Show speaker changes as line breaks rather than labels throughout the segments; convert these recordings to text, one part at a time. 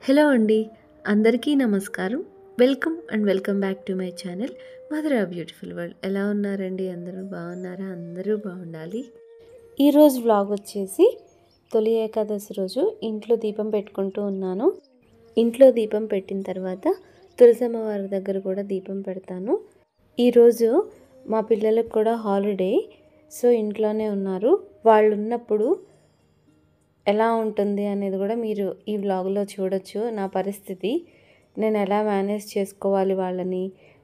Hello అండి, అందరికీ నమస్కారం. Welcome back to my channel mother of beautiful world. ఎలా ఉన్నారండి? అందరూ బాగున్నారా? అందరూ బాగుండాలి. ఈరోజు వ్లాగ్ వచ్చేసి తొలి ఏకాదశి రోజు ఇంట్లో దీపం పెట్టుకుంటూ ఉన్నాను. ఇంట్లో దీపం పెట్టిన తర్వాత తులసమ్మ వారి దగ్గర కూడా దీపం పెడతాను. ఈరోజు మా పిల్లలకు కూడా హాలిడే, సో ఇంట్లోనే ఉన్నారు. వాళ్ళు ఉన్నప్పుడు ఎలా ఉంటుంది అనేది కూడా మీరు ఈ వ్లాగ్లో చూడొచ్చు. నా పరిస్థితి, నేను ఎలా మేనేజ్ చేసుకోవాలి వాళ్ళని.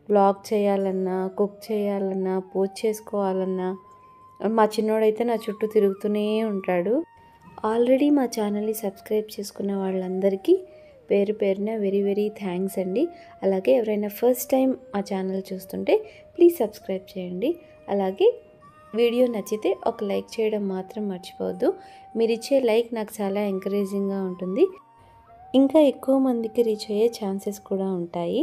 వ్లాగ్ చేయాలన్నా, కుక్ చేయాలన్నా, పూజ చేసుకోవాలన్నా, మా చిన్నోడైతే నా చుట్టూ తిరుగుతూనే ఉంటాడు. ఆల్రెడీ మా ఛానల్ని సబ్స్క్రైబ్ చేసుకున్న వాళ్ళందరికీ పేరు పేరున వెరీ థ్యాంక్స్ అండి. అలాగే ఎవరైనా ఫస్ట్ టైం మా ఛానల్ చూస్తుంటే ప్లీజ్ సబ్స్క్రైబ్ చేయండి. అలాగే వీడియో నచ్చితే ఒక లైక్ చేయడం మాత్రం మర్చిపోవద్దు. మీరు ఇచ్చే లైక్ నాకు చాలా ఎంకరేజింగ్గా ఉంటుంది. ఇంకా ఎక్కువ మందికి రీచ్ అయ్యే ఛాన్సెస్ కూడా ఉంటాయి.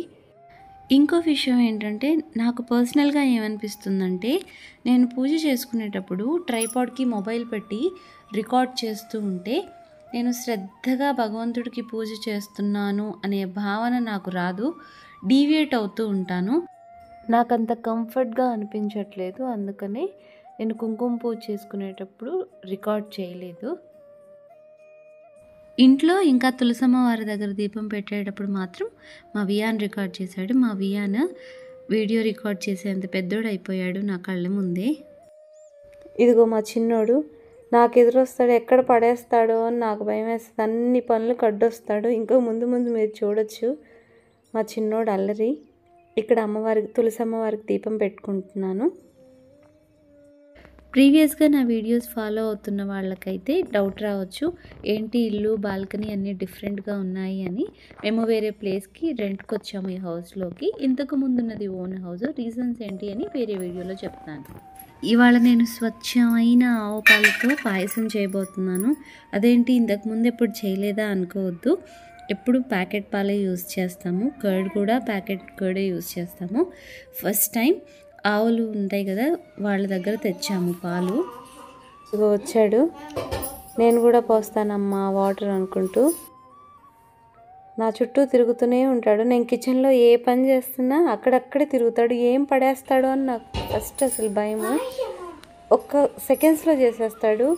ఇంకో విషయం ఏంటంటే, నాకు పర్సనల్గా ఏమనిపిస్తుందంటే, నేను పూజ చేసుకునేటప్పుడు ట్రైపాడ్కి మొబైల్ పెట్టి రికార్డ్ చేస్తూ ఉంటే నేను శ్రద్ధగా భగవంతుడికి పూజ చేస్తున్నాను అనే భావన నాకు రాదు. డీవియేట్ అవుతూ ఉంటాను. నాకంత కంఫర్ట్గా అనిపించట్లేదు. అందుకనే నేను కుంకుమ పూజ చేసుకునేటప్పుడు రికార్డ్ చేయలేదు. ఇంట్లో ఇంకా తులసమ్మ వారి దగ్గర దీపం పెట్టేటప్పుడు మాత్రం మా వియాన్ రికార్డ్ చేశాడు. మా వియాన్ వీడియో రికార్డ్ చేసేంత పెద్దోడు అయిపోయాడు నా కళ్ళ ముందే. ఇదిగో మా చిన్నోడు నాకు ఎదురొస్తాడు, ఎక్కడ పడేస్తాడో అని నాకు భయం వేస్తుంది. అన్ని పనులు కడ్డొస్తాడు. ఇంకా ముందు మీరు చూడొచ్చు మా చిన్నోడు అల్లరి. ఇక్కడ అమ్మవారికి, తులసమ్మ వారికి దీపం పెట్టుకుంటున్నాను. ప్రీవియస్గా నా వీడియోస్ ఫాలో అవుతున్న వాళ్ళకైతే డౌట్ రావచ్చు, ఏంటి ఇల్లు బాల్కనీ అన్నీ డిఫరెంట్గా ఉన్నాయి అని. మేము వేరే ప్లేస్కి రెంట్కి వచ్చాము ఈ హౌస్లోకి. ఇంతకు ముందున్నది ఓన్ హౌస్. రీజన్స్ ఏంటి అని వేరే వీడియోలో చెప్తాను. ఇవాళ నేను స్వచ్ఛమైన ఆవు పాలతో పాయసం చేయబోతున్నాను. అదేంటి ఇంతకుముందు ఎప్పుడు చేయలేదా అనుకోవద్దు. ఎప్పుడు ప్యాకెట్ పాలే యూజ్ చేస్తాము. కర్డ్ కూడా ప్యాకెట్ కర్డే యూజ్ చేస్తాము. ఫస్ట్ టైం ఆవులు ఉంటాయి కదా, వాళ్ళ దగ్గర తెచ్చాము పాలు. ఇక వచ్చాడు, నేను కూడా పోస్తానమ్మా వాటర్ అనుకుంటూ నా చుట్టూ తిరుగుతూనే ఉంటాడు. నేను కిచెన్లో ఏ పని చేస్తున్నా అక్కడక్కడే తిరుగుతాడు. ఏం పడేస్తాడో అని నాకు ఫస్ట్ అసలు భయము. ఒక్క సెకండ్స్లో చేసేస్తాడు.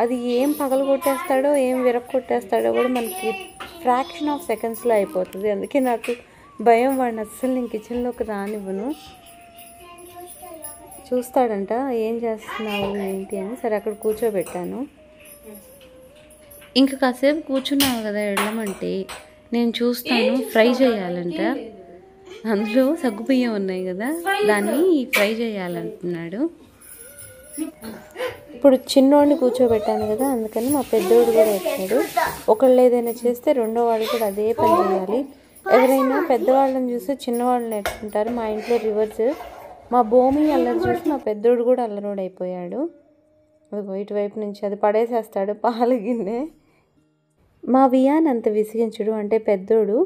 అది ఏం పగలు కొట్టేస్తాడో, ఏం విరక్కొట్టేస్తాడో కూడా మనకి ఫ్రాక్షన్ ఆఫ్ సెకండ్స్లో అయిపోతుంది. అందుకే నాకు భయం. వాడిని అస్సలు నేను కిచెన్లోకి రానివ్వను. చూస్తాడంట ఏం చేస్తున్నావు ఏంటి అని. సరే అక్కడ కూర్చోబెట్టాను. ఇంకా కాసేపు కూర్చున్నావు కదా వెళ్ళమంటే, నేను చూస్తాను ఫ్రై చేయాలంట. అందులో సగ్గుబియ్యం ఉన్నాయి కదా, దాన్ని ఫ్రై చేయాలంటున్నాడు. ఇప్పుడు చిన్నోడిని కూర్చోబెట్టాను కదా, అందుకని మా పెద్దోడు కూడా వచ్చాడు. ఒకళ్ళు ఏదైనా చేస్తే రెండో వాళ్ళు కూడా అదే పని చేయాలి. ఎవరైనా పెద్దవాళ్ళని చూసి చిన్నవాళ్ళు నేర్చుకుంటారు. మా ఇంట్లో రివర్స్. మా భూమి అల్లరి చూసి మా పెద్దోడు కూడా అల్లరోడు అయిపోయాడు. అది ఇటువైపు నుంచి అది పడేసేస్తాడు పాల గిన్నె. మా వియాన్ అంత విసిగించుడు. అంటే పెద్దోడు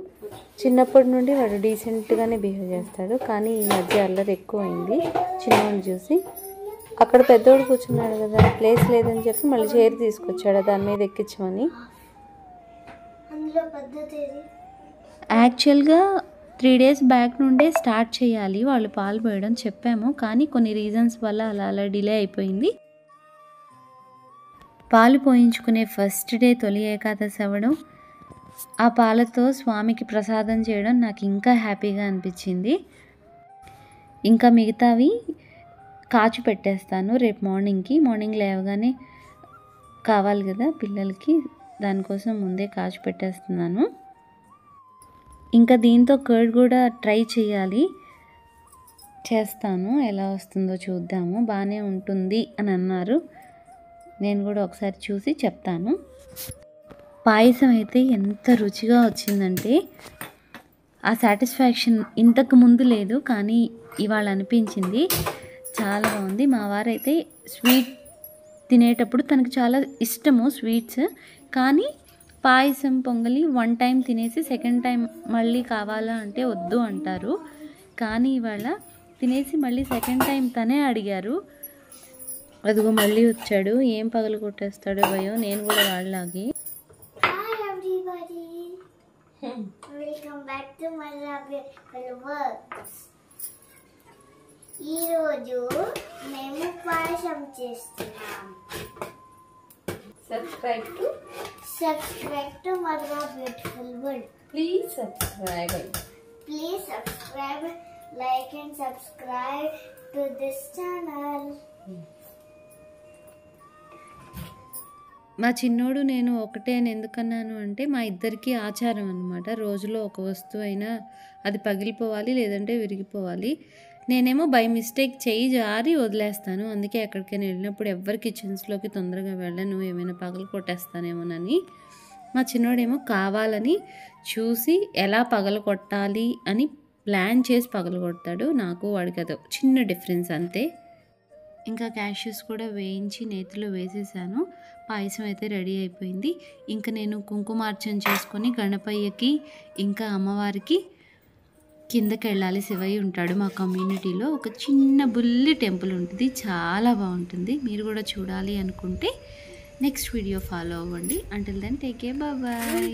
చిన్నప్పటి నుండి వాడు డీసెంట్గానే బిహేవ్ చేస్తాడు, కానీ ఈ మధ్య అల్లరి ఎక్కువైంది చిన్నోడిని చూసి. అక్కడ పెద్దోడు కూర్చున్నాడు కదా, ప్లేస్ లేదని చెప్పి మళ్ళీ చైర్ తీసుకొచ్చాడు దాని మీద ఎక్కించమని. యాక్చువల్గా 3 days బ్యాక్ నుండే స్టార్ట్ చేయాలి వాళ్ళు పాలు పోయడం చెప్పాము, కానీ కొన్ని రీజన్స్ వల్ల అలా డిలే అయిపోయింది. పాలు పోయించుకునే ఫస్ట్ డే తొలి ఏకాదశి అవ్వడం, ఆ పాలతో స్వామికి ప్రసాదం చేయడం నాకు ఇంకా హ్యాపీగా అనిపించింది. ఇంకా మిగతావి కాచి పెట్టేస్తాను రేపు మార్నింగ్ లేవగానే కావాలి కదా పిల్లలకి, దానికోసం ముందే కాచి పెట్టేస్తున్నాను. ఇంకా దీంతో కర్డ్ కూడా ట్రై చేస్తాను, ఎలా వస్తుందో చూద్దాము. బాగానే ఉంటుంది అని అన్నారు. నేను కూడా ఒకసారి చూసి చెప్తాను. పాయసం అయితే ఎంత రుచిగా వచ్చిందంటే ఆ సాటిస్ఫాక్షన్ ఇంతకు ముందు లేదు, కానీ ఇవాళ అనిపించింది. చాలా బాగుంది. మా వారైతే స్వీట్ తినేటప్పుడు తనకు చాలా ఇష్టము స్వీట్స్, కానీ పాయసం పొంగలి 1 time తినేసి సెకండ్ టైం మళ్ళీ కావాలా అంటే వద్దు అంటారు. కానీ ఇవాళ తినేసి మళ్ళీ సెకండ్ టైం తనే అడిగారు. అదిగో మళ్ళీ వచ్చాడు. ఏం పగలు కొట్టేస్తాడో భయం. నేను కూడా వాళ్ళలాగే
welcome back to mother beautiful works. ఈరోజు మేము పాయసం చేస్తున్నాం.
Subscribe to
mother beautiful world.
Please subscribe,
like and subscribe to this channel.
మా చిన్నోడు నేను ఒకటే అని ఎందుకన్నాను అంటే మా ఇద్దరికి ఆచారం అనమాట. రోజులో ఒక వస్తువు అయినా అది పగిలిపోవాలి, లేదంటే విరిగిపోవాలి. నేనేమో బై మిస్టేక్ చేయి జారి వదిలేస్తాను. అందుకే ఎక్కడికైనా వెళ్ళినప్పుడు ఎవరి కిచెన్స్లోకి తొందరగా వెళ్ళను, ఏమైనా పగలు కొట్టేస్తానేమోనని. మా చిన్నోడేమో కావాలని చూసి ఎలా పగలు కొట్టాలి అని ప్లాన్ చేసి పగలు కొడతాడు. నాకు వాడికి అదో చిన్న డిఫరెన్స్ అంతే. ఇంకా క్యాష్యూస్ కూడా వేయించి నేతిలో వేసేసాను. పాయసం అయితే రెడీ అయిపోయింది. ఇంకా నేను కుంకుమార్చన చేసుకొని గణపయ్యకి ఇంకా అమ్మవారికి కిందకి వెళ్ళాలి. శివయ్య ఉంటాడు మా కమ్యూనిటీలో. ఒక చిన్న బుల్లి టెంపుల్ ఉంటుంది, చాలా బాగుంటుంది. మీరు కూడా చూడాలి అనుకుంటే నెక్స్ట్ వీడియో ఫాలో అవ్వండి. Until then take care, bye.